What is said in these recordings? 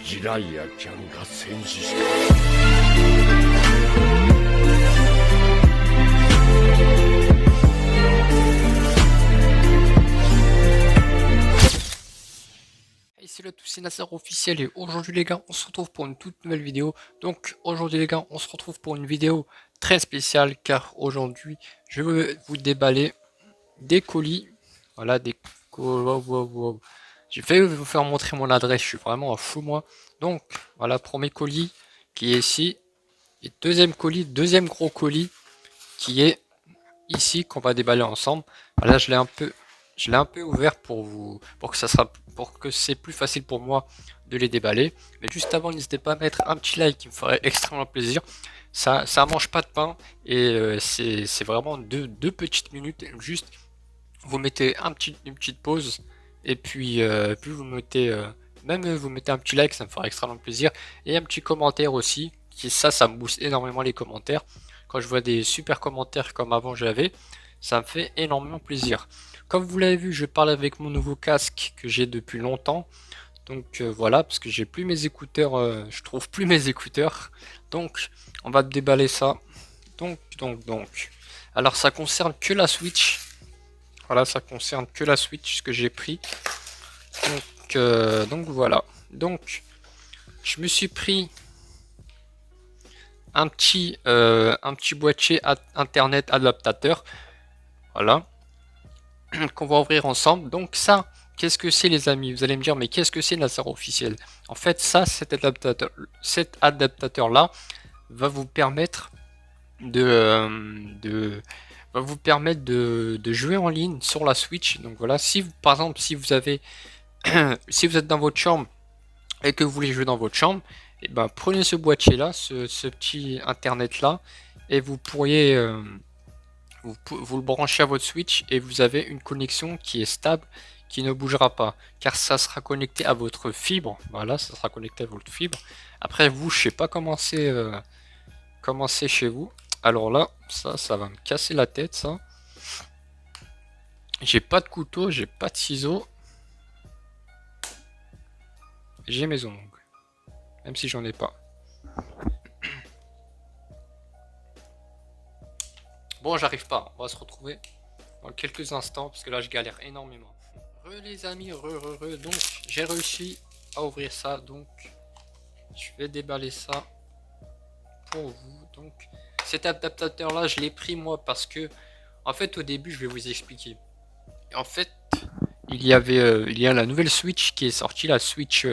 ジライアちゃんが戦死した。Hey, salut à tous, c'est Nasser officiel et aujourd'hui les gars on se retrouve pour une toute nouvelle vidéo. Donc aujourd'hui les gars on se retrouve pour une vidéo très spéciale car aujourd'hui je vais vous déballer des colis. Voilà des colis. Wow, wow, wow. Je vais vous faire montrer mon adresse, je suis vraiment un fou moi. Donc voilà premier colis qui est ici. Et deuxième colis, deuxième gros colis qui est ici qu'on va déballer ensemble. Voilà je l'ai un peu ouvert pour que c'est plus facile pour moi de les déballer. Mais juste avant, n'hésitez pas à mettre un petit like qui me ferait extrêmement plaisir. Ça mange pas de pain et c'est vraiment deux petites minutes. Juste, vous mettez une petite pause et puis vous mettez vous mettez un petit like, ça me ferait extrêmement plaisir. Et un petit commentaire aussi. Ça me booste énormément les commentaires. Quand je vois des super commentaires comme avant j'avais, ça me fait énormément plaisir. Comme vous l'avez vu, je parle avec mon nouveau casque que j'ai depuis longtemps. Donc voilà, parce que j'ai plus mes écouteurs, je trouve plus mes écouteurs. Donc on va déballer ça. Donc. Alors ça concerne que la Switch. Voilà, ça concerne que la Switch ce que j'ai pris. Donc voilà. Donc je me suis pris un petit boîtier internet adaptateur. Voilà. Qu'on va ouvrir ensemble. Donc ça, qu'est-ce que c'est les amis? Vous allez me dire, mais qu'est-ce que c'est Nasser officiel? En fait, ça, cet adaptateur là va vous permettre de jouer en ligne sur la Switch. Donc voilà, si vous, par exemple, si vous avez si vous êtes dans votre chambre et que vous voulez jouer dans votre chambre, et ben prenez ce boîtier là, ce petit internet là, et vous pourriez vous le branchez à votre Switch et vous avez une connexion qui est stable, qui ne bougera pas, car ça sera connecté à votre fibre. Voilà, ça sera connecté à votre fibre. Après vous, je sais pas comment c'est chez vous. Alors là, ça va me casser la tête, ça. J'ai pas de couteau, j'ai pas de ciseaux. J'ai mes ongles, même si j'en ai pas. Bon, j'arrive pas, on va se retrouver dans quelques instants parce que là je galère énormément. Les amis, donc j'ai réussi à ouvrir ça, donc je vais déballer ça pour vous. Donc cet adaptateur là je l'ai pris moi parce que en fait au début je vais vous expliquer. En fait il y a la nouvelle Switch qui est sortie, la Switch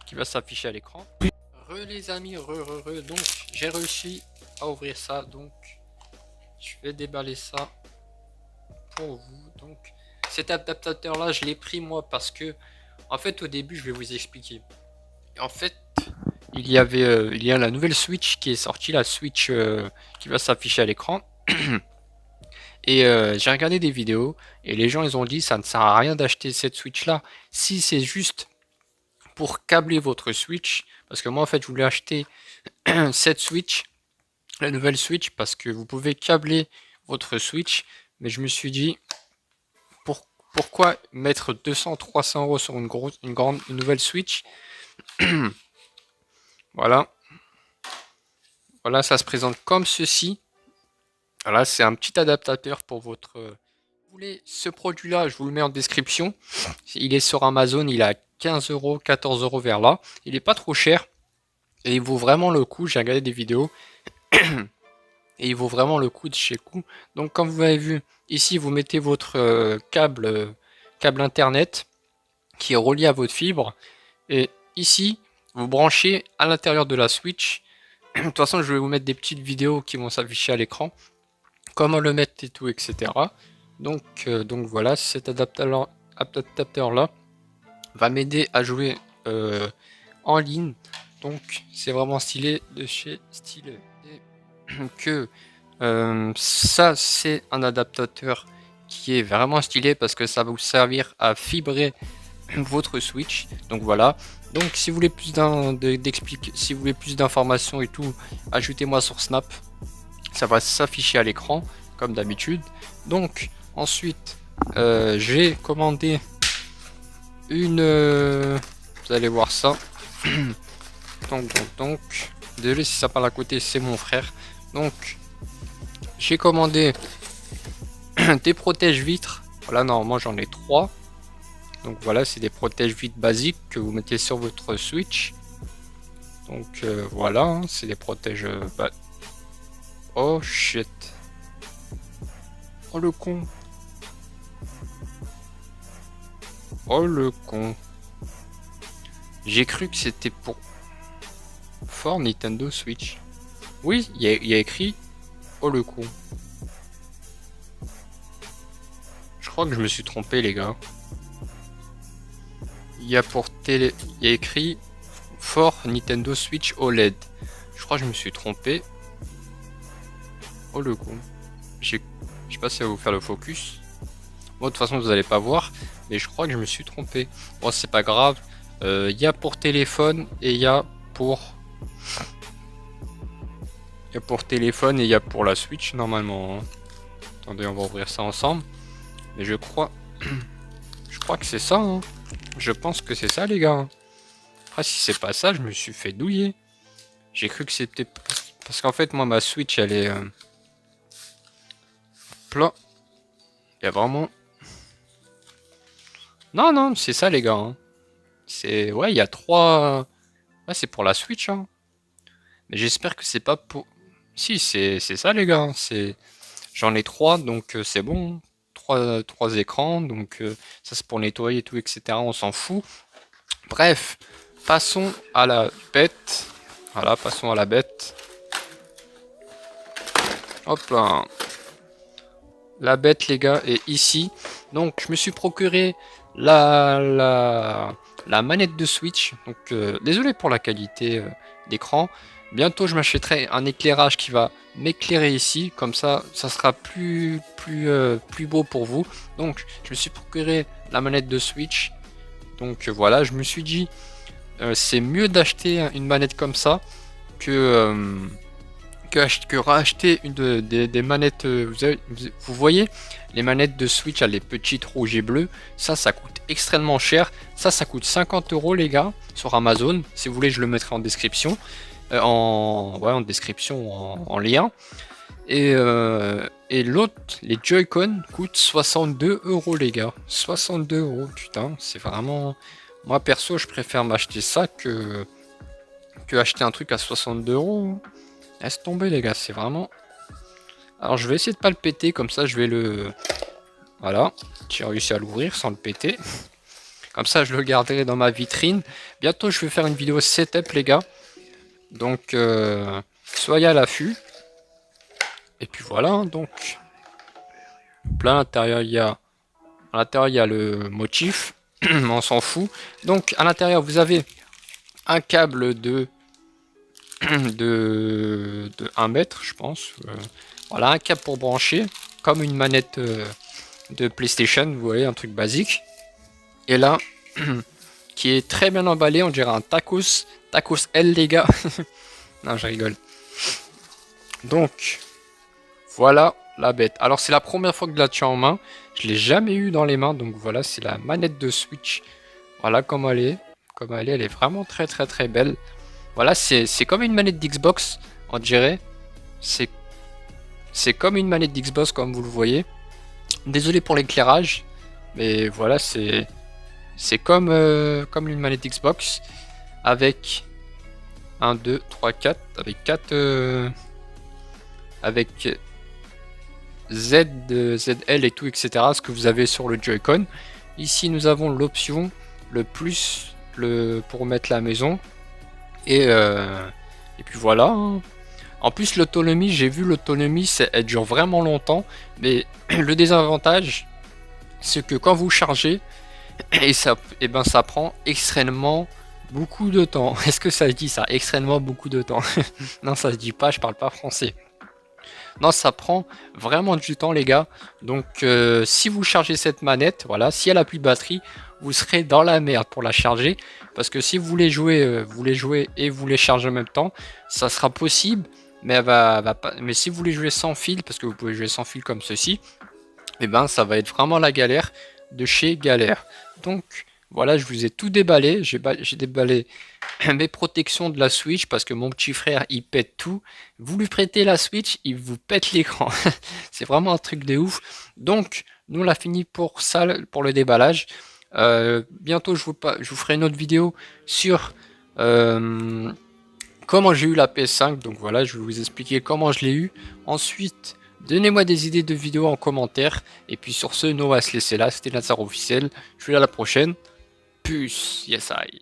qui va s'afficher à l'écran. Les amis, donc j'ai réussi à ouvrir ça, donc je vais déballer ça pour vous. Donc cet adaptateur là je l'ai pris moi parce que en fait au début je vais vous expliquer. En fait il y a la nouvelle Switch qui est sortie, la Switch qui va s'afficher à l'écran. Et j'ai regardé des vidéos et les gens ils ont dit ça ne sert à rien d'acheter cette Switch là si c'est juste pour câbler votre Switch, parce que moi en fait je voulais acheter cette Switch, la nouvelle Switch, parce que vous pouvez câbler votre Switch, mais je me suis dit pourquoi mettre 200-300 euros sur une nouvelle Switch. Voilà, ça se présente comme ceci. Voilà, c'est un petit adaptateur pour votre. Vous voulez ce produit là, je vous le mets en description. Il est sur Amazon, il a 15 euros, 14 euros vers là. Il n'est pas trop cher et il vaut vraiment le coup. J'ai regardé des vidéos. Et il vaut vraiment le coup de chez coup. Donc comme vous avez vu, ici vous mettez votre câble internet qui est relié à votre fibre. Et ici, vous branchez à l'intérieur de la Switch. De toute façon, je vais vous mettre des petites vidéos qui vont s'afficher à l'écran. Comment le mettre et tout, etc. Donc voilà, cet adaptateur là va m'aider à jouer en ligne. Donc c'est vraiment stylé de chez Stylé. Que ça c'est un adaptateur qui est vraiment stylé parce que ça va vous servir à fibrer votre Switch. Donc voilà, donc si vous voulez si vous voulez plus d'informations et tout, ajoutez-moi sur Snap, ça va s'afficher à l'écran comme d'habitude. Donc ensuite j'ai commandé une vous allez voir ça. Donc, désolé si ça parle à côté, c'est mon frère. Donc, j'ai commandé des protèges vitres. Voilà, normalement j'en ai 3. Donc voilà, c'est des protèges vitres basiques que vous mettez sur votre Switch. Donc voilà, hein, c'est des protèges... Oh shit. Oh le con. Oh le con. J'ai cru que c'était pour Nintendo Switch. Oui, il y a écrit oh le con. Je crois que je me suis trompé les gars. Il y a écrit for Nintendo Switch OLED. Je crois que je me suis trompé. Oh le con. Je sais pas si ça va vous faire le focus. Bon, de toute façon vous allez pas voir. Mais je crois que je me suis trompé. Bon, c'est pas grave. Il y a pour téléphone et il y a pour... Il y a pour téléphone et il y a pour la Switch normalement. Hein. Attendez, on va ouvrir ça ensemble. Mais je crois... je crois que c'est ça. Hein. Je pense que c'est ça les gars. Après si c'est pas ça, je me suis fait douiller. J'ai cru que c'était... Parce qu'en fait moi ma Switch elle est... Plat. Il y a vraiment... Non, non, c'est ça les gars. Hein. C'est... Ouais, il y a 3... Ouais, c'est pour la Switch. Hein. Mais j'espère que c'est pas pour... Si, c'est ça les gars. C'est... J'en ai 3, donc c'est bon. 3 écrans, donc ça c'est pour nettoyer et tout, etc. On s'en fout. Bref, passons à la bête. Voilà, passons à la bête. Hop là. La bête les gars est ici. Donc je me suis procuré la manette de Switch. Donc désolé pour la qualité d'écran. Bientôt je m'achèterai un éclairage qui va m'éclairer ici. Comme ça sera plus beau pour vous. Donc je me suis procuré la manette de Switch. Donc voilà, je me suis dit c'est mieux d'acheter une manette comme ça que racheter des manettes. Vous voyez les manettes de Switch, les petites rouges et bleues. Ça coûte extrêmement cher. Ça coûte 50 € les gars sur Amazon. Si vous voulez, je le mettrai en description, en description, en lien. Et l'autre, les Joy-Con coûtent 62 € les gars. 62 €, putain, c'est vraiment. Moi perso, je préfère m'acheter ça que acheter un truc à 62 €. Laisse tomber les gars, c'est vraiment... Alors je vais essayer de pas le péter, comme ça je vais le... Voilà, j'ai réussi à l'ouvrir sans le péter. Comme ça je le garderai dans ma vitrine. Bientôt je vais faire une vidéo setup les gars. Donc soyez à l'affût. Et puis voilà, hein, donc... Là à l'intérieur il y a... le motif. On s'en fout. Donc à l'intérieur vous avez un câble de 1 mètre je pense. Voilà, un câble pour brancher comme une manette de PlayStation, vous voyez, un truc basique. Et là qui est très bien emballé, on dirait un tacos L les gars. Non, je rigole. Donc voilà la bête. Alors c'est la première fois que je la tiens en main, je l'ai jamais eu dans les mains. Donc voilà, c'est la manette de Switch. Voilà comme elle est, elle est vraiment très belle. Voilà, c'est comme une manette d'Xbox, on dirait. C'est comme une manette d'Xbox, comme vous le voyez. Désolé pour l'éclairage, mais voilà, c'est comme une manette d'Xbox. Avec 1, 2, 3, 4. Avec 4... avec ZL et tout, etc. Ce que vous avez sur le Joy-Con. Ici, nous avons l'option, le plus, pour mettre la maison. Et puis voilà. Hein. En plus l'autonomie, j'ai vu l'autonomie, elle dure vraiment longtemps. Mais le désavantage, c'est que quand vous chargez, ça prend extrêmement beaucoup de temps. Est-ce que ça se dit ça? Extrêmement beaucoup de temps. Non, ça se dit pas, je parle pas français. Non, ça prend vraiment du temps les gars. Donc si vous chargez cette manette, voilà, si elle a plus de batterie, vous serez dans la merde pour la charger. Parce que si vous voulez jouer, et vous voulez charger en même temps, ça sera possible. Mais mais si vous voulez jouer sans fil, parce que vous pouvez jouer sans fil comme ceci, et ben ça va être vraiment la galère de chez galère. Donc Voilà, je vous ai tout déballé. J'ai déballé mes protections de la Switch parce que mon petit frère il pète tout. Vous lui prêtez la Switch, il vous pète l'écran. C'est vraiment un truc de ouf. Donc, nous on a fini pour ça, pour le déballage. Bientôt, je vous ferai une autre vidéo sur comment j'ai eu la PS5. Donc voilà, je vais vous expliquer comment je l'ai eu. Ensuite, donnez-moi des idées de vidéos en commentaire. Et puis sur ce, nous on va se laisser là. C'était Lazare officiel. Je vous dis à la prochaine. Puce, yes I.